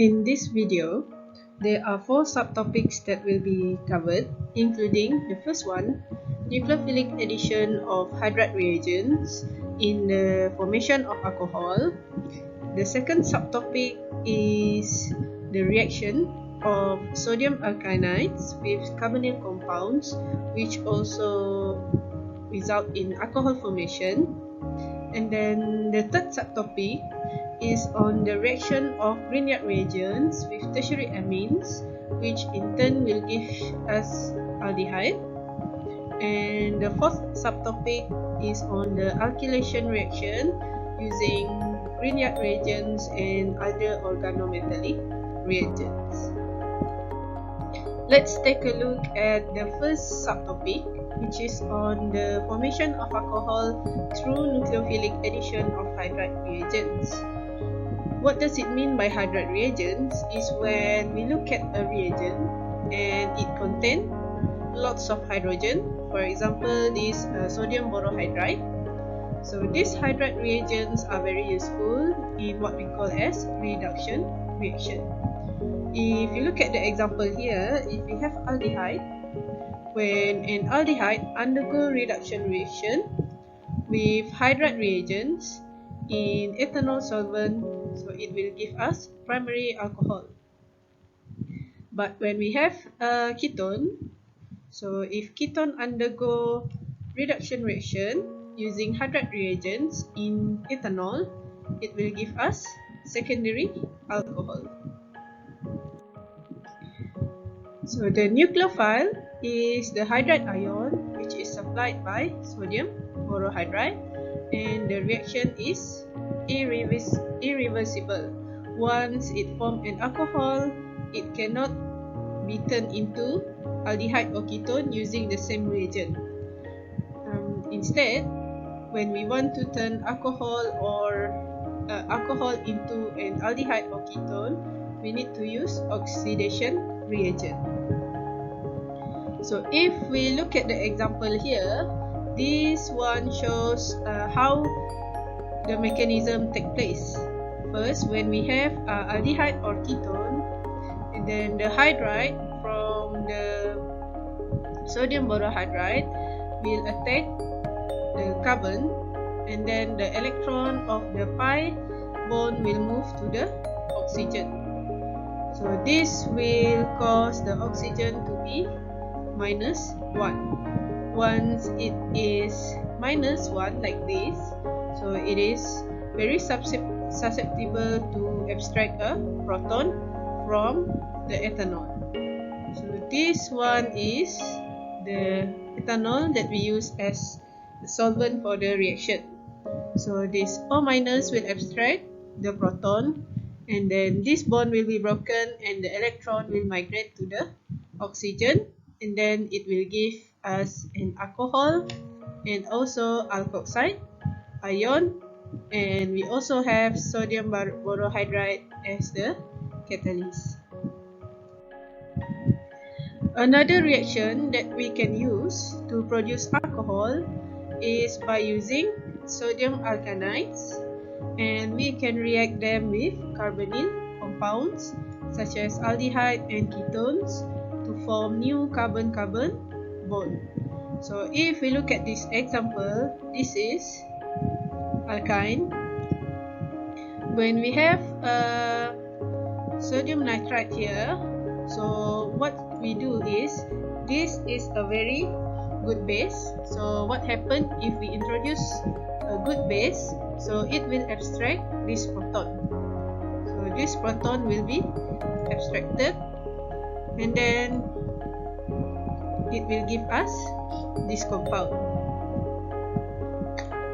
In this video, there are 4 subtopics that will be covered, including the first one, nucleophilic addition of hydride reagents in the formation of alcohol. The second subtopic is the reaction of sodium alkynides with carbonyl compounds, which also result in alcohol formation. And then the third subtopic is on the reaction of Grignard reagents with tertiary amines, which in turn will give us aldehyde. And the fourth subtopic is on the alkylation reaction using Grignard reagents and other organometallic reagents. Let's take a look at the first subtopic, which is on the formation of alcohol through nucleophilic addition of hydride reagents. What does it mean by hydride reagents is when we look at a reagent and it contains lots of hydrogen. For example, this sodium borohydride. So these hydride reagents are very useful in what we call as reduction reaction. If you look at the example here, if we have aldehyde, when an aldehyde undergo reduction reaction with hydride reagents in ethanol solvent, so it will give us primary alcohol. But when we have a ketone, so if ketone undergo reduction reaction using hydride reagents in ethanol, it will give us secondary alcohol. So the nucleophile is the hydride ion, which is supplied by sodium borohydride, and the reaction is irreversible. Once it forms an alcohol, it cannot be turned into aldehyde or ketone using the same reagent. Instead, when we want to turn alcohol into an aldehyde or ketone, we need to use oxidation reagent. So if we look at the example here, this one shows how the mechanism takes place. First, when we have aldehyde or ketone, and then the hydride from the sodium borohydride will attack the carbon, and then the electron of the pi bond will move to the oxygen. So this will cause the oxygen to be -1. Once it is -1 like this, so it is very susceptible to abstract a proton from the ethanol. So this one is the ethanol that we use as the solvent for the reaction. So this O- will abstract the proton, and then this bond will be broken and the electron will migrate to the oxygen, and then it will give us an alcohol and also alkoxide ion, and we also have sodium borohydride as the catalyst. Another reaction that we can use to produce alcohol is by using sodium alkynides, and we can react them with carbonyl compounds such as aldehyde and ketones to form new carbon-carbon bond. So if we look at this example, this is alkyne. When we have sodium nitrite here, so what we do is, this is a very good base. So what happens if we introduce a good base? So it will abstract this proton. So this proton will be abstracted, and then it will give us this compound.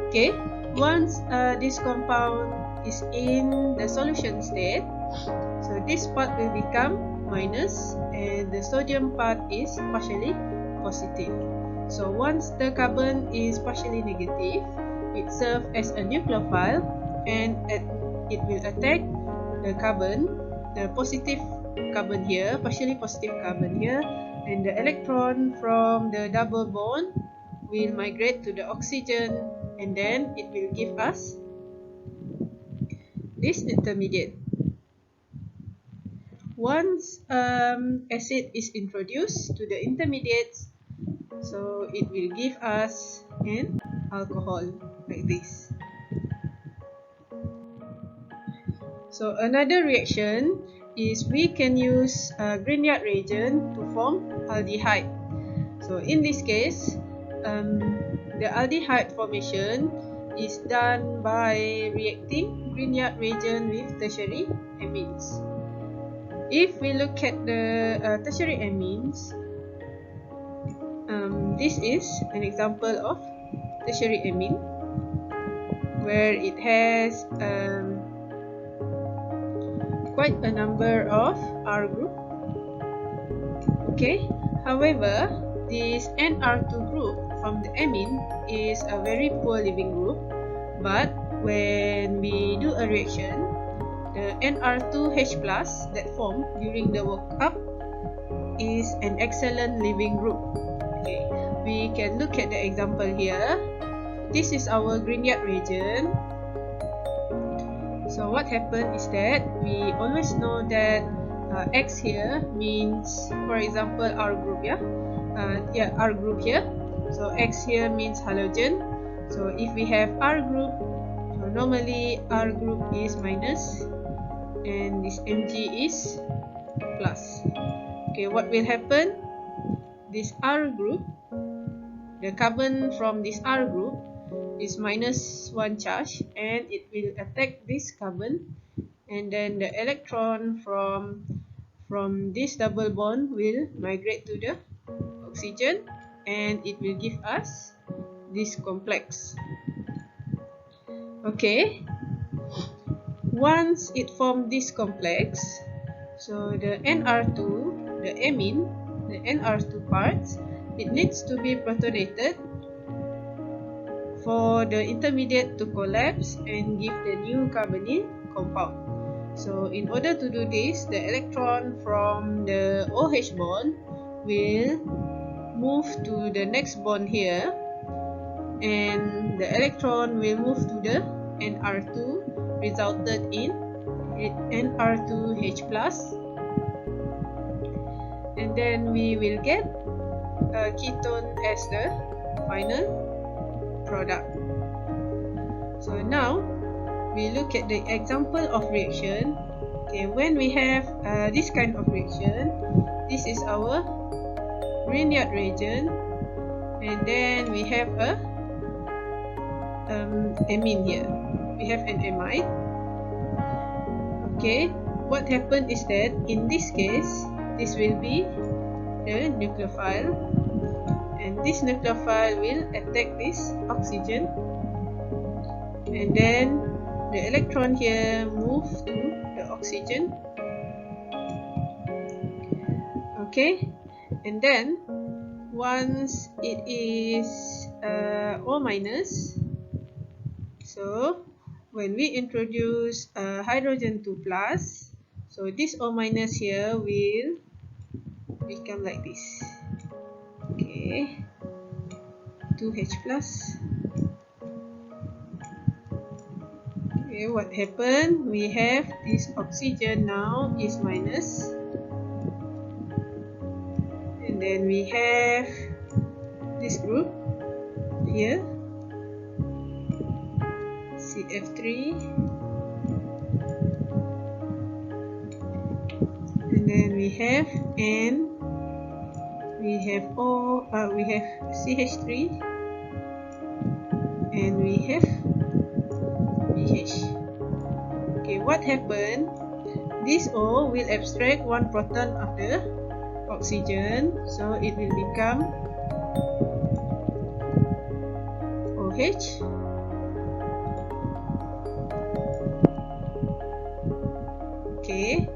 Okay, once this compound is in the solution state, so this part will become minus and the sodium part is partially positive. So once the carbon is partially negative, it serves as a nucleophile, and it will attack the carbon, the positive carbon here, partially positive carbon here, and the electron from the double bond will migrate to the oxygen, and then it will give us this intermediate. once acid is introduced to the intermediates, so it will give us an alcohol like this. So another reaction is we can use Grignard reagent to form aldehyde. So in this case, the aldehyde formation is done by reacting Grignard reagent with tertiary amines. If we look at the tertiary amines, this is an example of tertiary amine where it has quite a number of R group. Okay, however, this Nr2 group from the amine is a very poor leaving group, but when we do a reaction, the Nr2H+ that formed during the workup is an excellent leaving group. Okay, we can look at the example here. This is our Grignard reagent. So what happened is that we always know that X here means, for example, R group, R group here. So X here means halogen. So if we have R group, so normally R group is minus and this Mg is plus. Okay, what will happen? This R group, the carbon from this R group is -1 charge and it will attack this carbon, and then the electron from this double bond will migrate to the oxygen and it will give us this complex. Okay, once it forms this complex, so the Nr2, the amine, the Nr2 parts, it needs to be protonated for the intermediate to collapse and give the new carbonyl compound. So in order to do this, the electron from the OH bond will move to the next bond here, and the electron will move to the Nr2, resulted in Nr2H+, and then we will get a ketone as the final product. So now we look at the example of reaction. Okay, when we have this kind of reaction, this is our Grignard reagent, and then we have a amine here. We have an amide. Okay, what happened is that in this case, this will be the nucleophile, and this nucleophile will attack this oxygen, and then the electron here move to the oxygen. Okay, and then once it is O-, so when we introduce hydrogen 2+, so this O- here will become like this. Okay, 2H+. Okay, what happened? We have this oxygen now is minus, and then we have this group here, CF3, and then we have N, we have we have CH3, and we have BH. Okay, what happened? This O will abstract one proton of the oxygen, so it will become OH. Okay,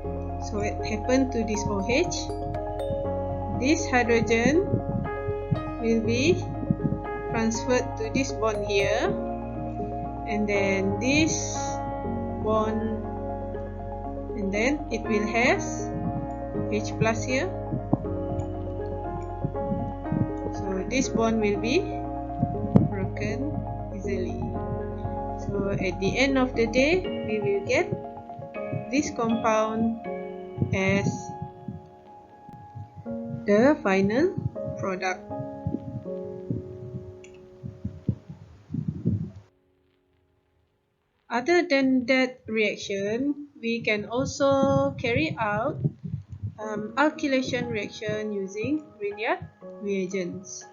so what happened to this OH? This hydrogen will be transferred to this bond here, and then this bond, and then it will have H+ here. So this bond will be broken easily. So at the end of the day, we will get this compound as the final product. Other than that reaction, we can also carry out alkylation reaction using Grignard reagents.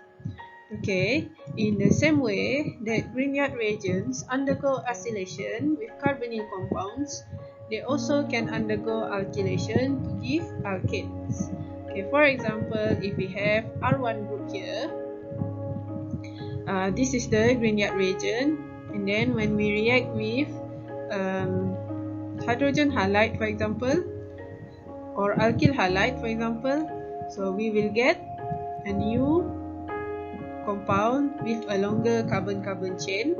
Okay, in the same way that Grignard reagents undergo acylation with carbonyl compounds, they also can undergo alkylation to give alkanes. Okay, for example, if we have R1 group here, this is the Grignard reagent, and then when we react with hydrogen halide, for example, or alkyl halide, for example, so we will get a new compound with a longer carbon-carbon chain,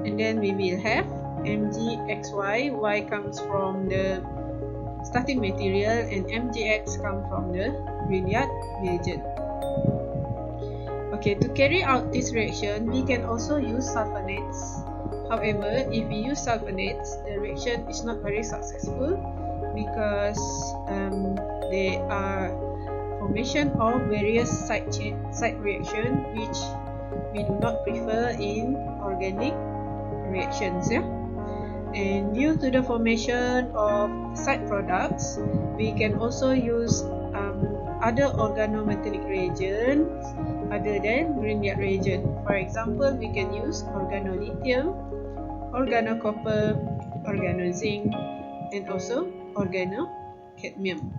and then we will have MgXY. Y comes from the starting material and MgX comes from the Grignard reagent. Okay, to carry out this reaction, we can also use sulfonates. However, if we use sulfonates, the reaction is not very successful because they are formation of various side reaction which we do not prefer in organic reactions. Yeah? And due to the formation of side products, we can also use other organometallic reagents other than Grignard reagent. For example, we can use organolithium, organocopper, organozinc, and also organocadmium.